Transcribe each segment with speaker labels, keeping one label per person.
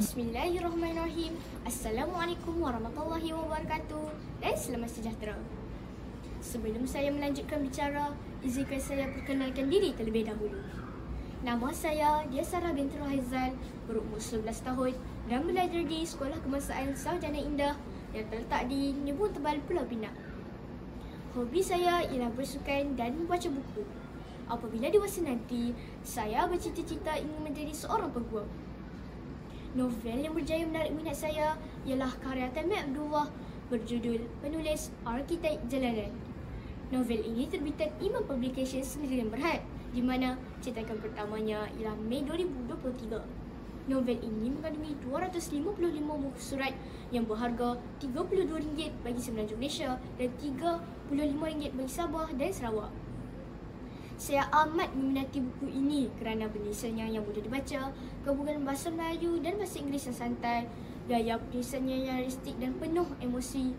Speaker 1: Bismillahirrahmanirrahim. Assalamualaikum warahmatullahi wabarakatuh dan selamat sejahtera. Sebelum saya melanjutkan bicara, izinkan saya perkenalkan diri terlebih dahulu. Nama saya Diasara binti Haizal, berumur 11 tahun dan belajar di Sekolah Kebangsaan Sarjana Indah yang terletak di Nyebun Tebal, Pulau Pinang. Hobi saya ialah bersukan dan membaca buku. Apabila dewasa nanti, saya bercita-cita ingin menjadi seorang peguam. Novel yang berjaya menarik minat saya ialah karya Taimur Abdullah berjudul Penulis Arkitek Jalanan. Novel ini terbitan Iman Publications Negeri Berhad, di mana cetakan pertamanya ialah Mei 2023. Novel ini mengandungi 255 muka surat yang berharga RM32 bagi semenanjung Malaysia dan RM35 bagi Sabah dan Sarawak. Saya amat meminati buku ini kerana penulisannya yang mudah dibaca, gabungan bahasa Melayu dan bahasa Inggeris yang santai, gaya penulisannya yang realistik dan penuh emosi.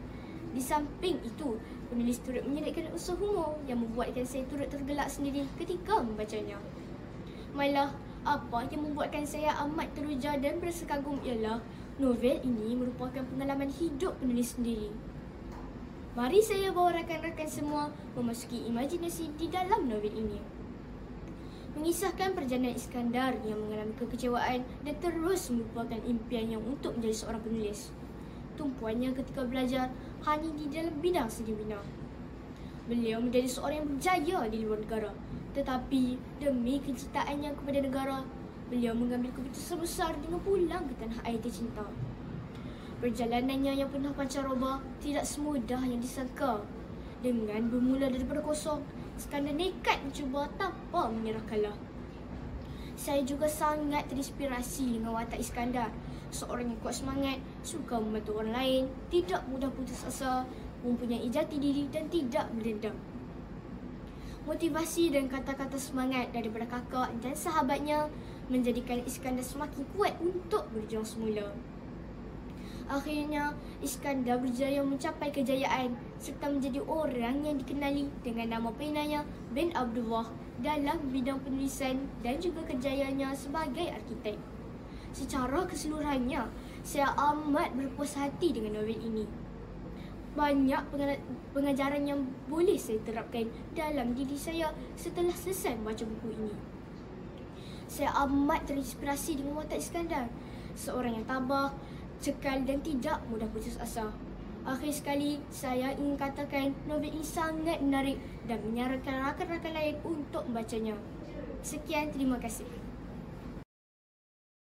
Speaker 1: Di samping itu, penulis turut menyelipkan unsur humor yang membuatkan saya turut tergelak sendiri ketika membacanya. Malah, apa yang membuatkan saya amat teruja dan berasa kagum ialah novel ini merupakan pengalaman hidup penulis sendiri. Mari saya bawa rakan-rakan semua memasuki imajinasi di dalam novel ini. Mengisahkan perjalanan Iskandar yang mengalami kekecewaan dan terus melupakan impiannya untuk menjadi seorang penulis. Tumpuannya ketika belajar hanya di dalam bidang seni bina. Beliau menjadi seorang yang berjaya di luar negara, tetapi demi kecintaannya kepada negara, beliau mengambil keputusan besar dengan pulang ke tanah air tercinta. Perjalanannya yang penuh pancaroba tidak semudah yang disangka. Dengan bermula daripada kosong, Iskandar nekat mencuba tanpa menyerah kalah. Saya juga sangat terinspirasi dengan watak Iskandar, seorang yang kuat semangat, suka membantu orang lain, tidak mudah putus asa, mempunyai jati diri dan tidak berdendam. Motivasi dan kata-kata semangat daripada kakak dan sahabatnya menjadikan Iskandar semakin kuat untuk berjuang semula. Akhirnya, Iskandar berjaya mencapai kejayaan serta menjadi orang yang dikenali dengan nama penanya bin Abdullah dalam bidang penulisan dan juga kejayaannya sebagai arkitek. Secara keseluruhannya, saya amat berpuas hati dengan novel ini. Banyak pengajaran yang boleh saya terapkan dalam diri saya setelah selesai membaca buku ini. Saya amat terinspirasi dengan watak Iskandar, seorang yang tabah, cekal dan tidak mudah putus asa. Akhir sekali, saya ingin katakan novel ini sangat menarik dan menyarankan rakan-rakan lain untuk membacanya. Sekian, terima kasih.